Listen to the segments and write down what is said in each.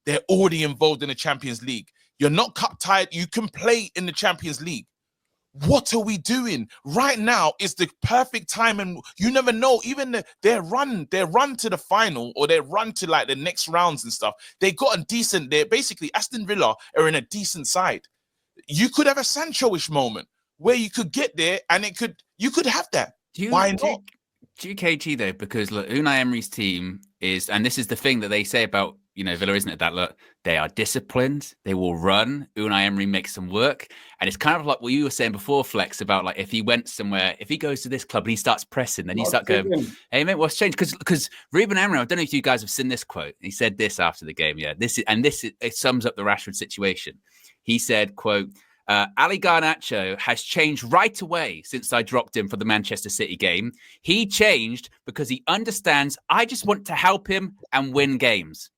they're already involved in the Champions League. You're not cut tight. You can play in the Champions League. What are we doing right now? Is the perfect time, and you never know. Even their run to the final, or their run to like the next rounds and stuff. They got a decent. They're basically Aston Villa are in a decent side. You could have a Sancho-ish moment where you could get there, and you could have that. Why not? GKG though, because look, Unai Emery's team is, and this is the thing that they say about Villa, isn't it? That look, they are disciplined, they will run. Unai Emery makes them work, and it's kind of like what you were saying before, Flex, about like if he went somewhere, if he goes to this club and he starts pressing, then you start going, "Hey mate, what's changed?" Because Ruben Amorim, I don't know if you guys have seen this quote. He said this after the game. Yeah, it sums up the Rashford situation. He said, "Quote." Ali Garnacho has changed right away since I dropped him for the Manchester City game. He changed because he understands I just want to help him and win games.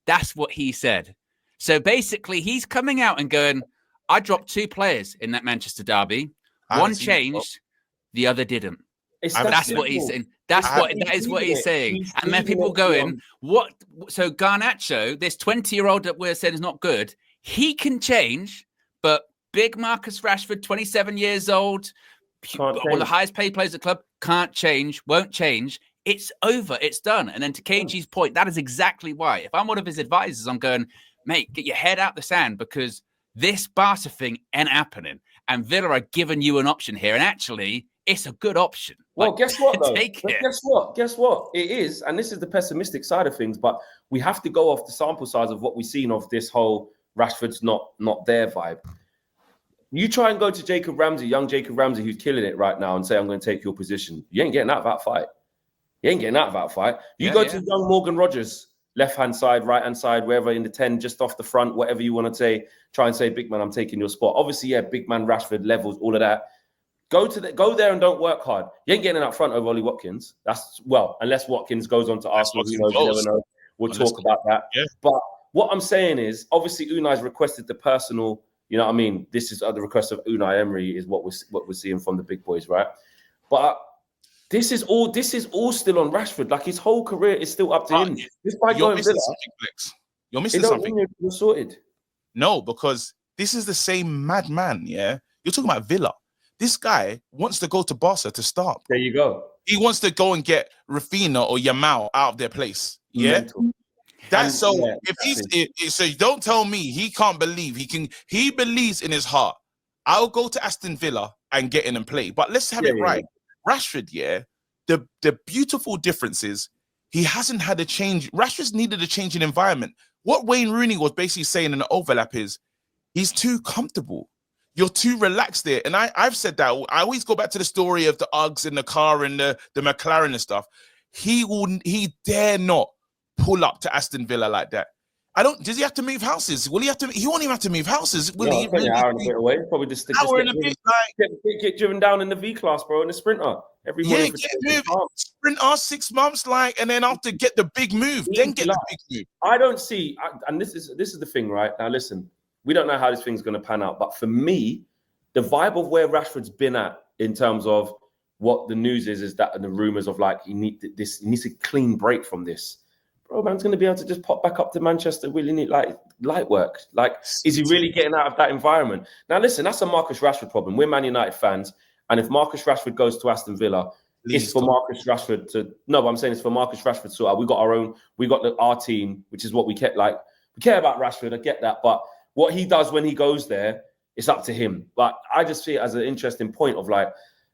That's what he said. So basically, he's coming out and going, I dropped 2 players in that Manchester derby. One changed, the other didn't. That's what he's saying. That is what he's saying. And then people going, what? So Garnacho, this 20-year-old that we're saying is not good, he can change, but big Marcus Rashford, 27 years old, one of the highest paid players at the club, can't change, won't change. It's over. It's done. And then to KG's point, that is exactly why. If I'm one of his advisors, I'm going, mate, get your head out the sand, because this Barca thing ain't happening. And Villa are giving you an option here. And actually, it's a good option. Well, guess what, though? Guess what? It is. And this is the pessimistic side of things. But we have to go off the sample size of what we've seen of this whole Rashford's not there vibe. You try and go to Jacob Ramsey, young Jacob Ramsey, who's killing it right now, and say, I'm going to take your position. You ain't getting out of that fight. You go to young Morgan Rogers, left-hand side, right-hand side, wherever in the 10, just off the front, whatever you want to say, try and say, big man, I'm taking your spot. Obviously, yeah, big man, Rashford, levels, all of that. Go there and don't work hard. You ain't getting out front over Ollie Watkins. Unless Watkins goes on to Arsenal, who knows, you never know. We'll talk about that. Yeah. But what I'm saying is, obviously, Unai's requested the personal. You know what I mean? This is the request of Unai Emery is what we're seeing from the big boys, right? But this is all still on Rashford. Like his whole career is still up to him. You're missing something, Flex. You're missing something. You're sorted. No, because this is the same madman. Yeah, you're talking about Villa. This guy wants to go to Barca to start. There you go. He wants to go and get Rafinha or Yamal out of their place. Yeah. Mental. That's so. So don't tell me he can't believe he believes in his heart. I'll go to Aston Villa and get in and play. But let's have it right. Rashford, the beautiful difference is he hasn't had a change. Rashford's needed a change in environment. What Wayne Rooney was basically saying in the overlap is he's too comfortable. You're too relaxed there. And I've said that. I always go back to the story of the Uggs in the car and the McLaren and stuff. He dare not pull up to Aston Villa like that. Does he have to move houses? Will he have to? He won't even have to move houses. Will he? An hour and a bit away. Probably just get driven down in the V class, bro, in the Sprinter. Every morning. Sprinter 6 months, and then after get the big move, then get the big move. I don't see, and this is the thing, right? Now listen, we don't know how this thing's going to pan out, but for me, the vibe of where Rashford's been at in terms of what the news is that the rumors of he needs a clean break from this. Bro, man's going to be able to just pop back up to Manchester. Will he need light work? Is he really getting out of that environment? Now, listen, that's a Marcus Rashford problem. We're Man United fans, and if Marcus Rashford goes to Aston Villa, it's for Marcus Rashford to. No, but I'm saying it's for Marcus Rashford to sort out. We got our own. We got our team, which is what we kept. We care about Rashford. I get that, but what he does when he goes there, it's up to him. But I just see it as an interesting point of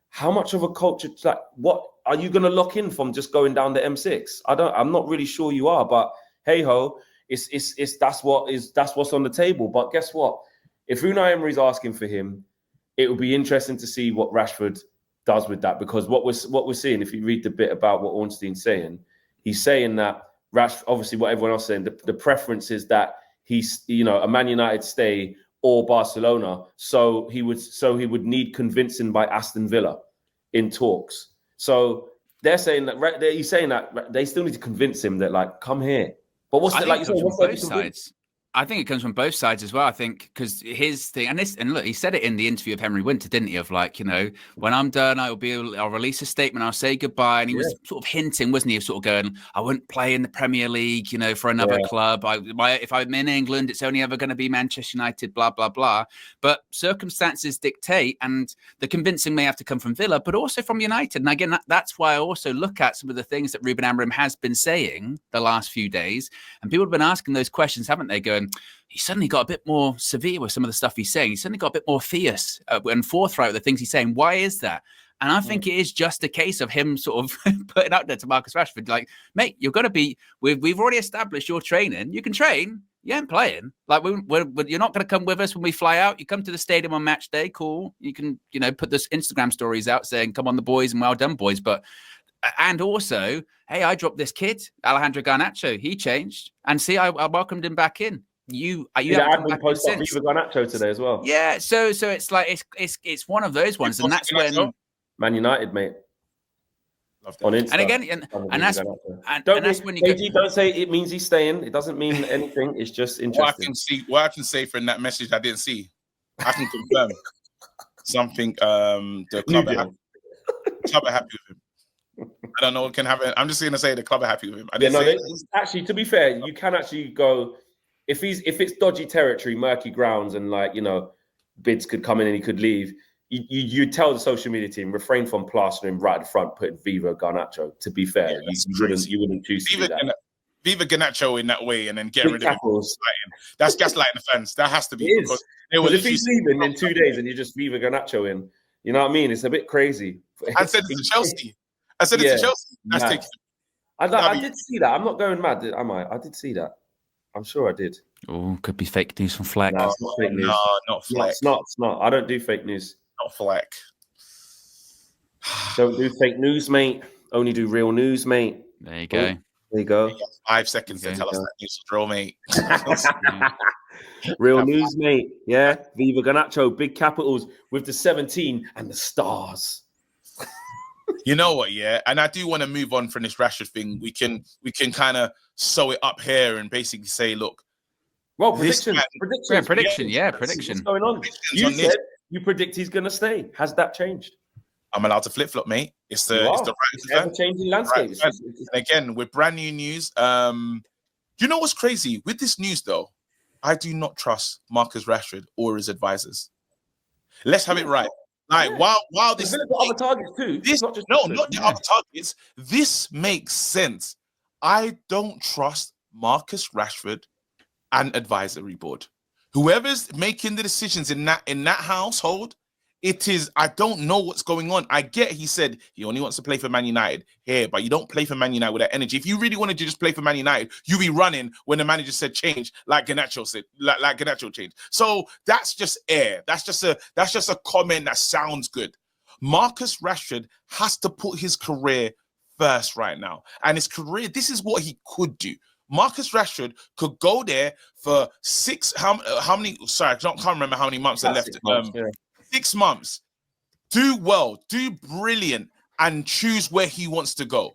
how much of a culture, what are you going to lock in from just going down the M6? I'm not really sure you are, but hey ho, that's what's on the table. But guess what? If Unai Emery's asking for him, it will be interesting to see what Rashford does with that, because what we're seeing, if you read the bit about what Ornstein's saying, he's saying that obviously what everyone else is saying, the preference is that he's a Man United stay or Barcelona, so he would need convincing by Aston Villa in talks. So they're saying that he's saying that they still need to convince him that come here. But what's both sides. I think it comes from both sides as well. I think because his thing, and look, he said it in the interview of Henry Winter, didn't he? Of like, when I'm done, I'll release a statement, I'll say goodbye. And he was sort of hinting, wasn't he? Of sort of going, I wouldn't play in the Premier League, for another club. If I'm in England, it's only ever going to be Manchester United, blah, blah, blah. But circumstances dictate, and the convincing may have to come from Villa, but also from United. And again, that's why I also look at some of the things that Ruben Amorim has been saying the last few days. And people have been asking those questions, haven't they? Going, he suddenly got a bit more severe with some of the stuff he's saying. He suddenly got a bit more fierce and forthright with the things he's saying. Why is that? And I think it is just a case of him sort of putting out there to Marcus Rashford, like, mate, you're going to be, we've already established your training. You can train. You ain't playing. Like, you're not going to come with us when we fly out. You come to the stadium on match day. Cool. You can, put this Instagram stories out saying, come on, the boys, and well done, boys. And also, hey, I dropped this kid, Alejandro Garnacho. He changed, and see, I welcomed him back in. You haven't come back since. Viva Garnacho today as well. Yeah, so it's like it's one of those ones, and that's when Man United, mate. On Insta. And again, and that's when you don't say it means he's staying. It doesn't mean anything. It's just interesting. What I can say from that message I didn't see, I can confirm something. The club are happy with him. I don't know what can happen. I'm just going to say the club are happy with him. Actually, to be fair, you can actually go if it's dodgy territory, murky grounds, and bids could come in and he could leave. You tell the social media team refrain from plastering right at the front, putting Viva Garnacho. To be fair, you wouldn't choose to do that. Viva Garnacho in that way, and then getting rid of him. That's gaslighting the fans. That has to be. Because if he's leaving in 2 days and you just Viva Garnacho in, you know what I mean? It's a bit crazy. I said it to Chelsea. To Chelsea. I did see that. I'm not going mad, am I? I did see that. I'm sure I did. Oh, could be fake news from Fleck. No, it's not fake news. No, not Fleck. It's not. I don't do fake news. Not Fleck. Don't do fake news, mate. Only do real news, mate. There you go. There you go. 5 seconds to tell us that news is real, mate. Real news, mate. Yeah. Viva Garnacho, big capitals with the 17 and the stars. You know what, yeah? And I do want to move on from this Rashford thing. We can kind of sew it up here and basically say, look. Well, prediction. Prediction. What's going on? You said you predict he's going to stay. Has that changed? I'm allowed to flip-flop, mate. It's the ever-changing landscape. And again, with brand new news. You know what's crazy? With this news, though, I do not trust Marcus Rashford or his advisors. Let's have it right. Like, while this... There's other targets too. Not the other targets. This makes sense. I don't trust Marcus Rashford and advisory board. Whoever's making the decisions in that household, it is, I don't know what's going on. I get he said he only wants to play for Man United here, but you don't play for Man United with that energy. If you really wanted to just play for Man United, you'd be running when the manager said change, like Garnacho said, like Garnacho changed. So that's just air. That's just a comment that sounds good. Marcus Rashford has to put his career first right now. And his career, this is what he could do. Marcus Rashford could go there for how many, sorry, I can't remember how many months are left. 6 months, do well, do brilliant, and choose where he wants to go.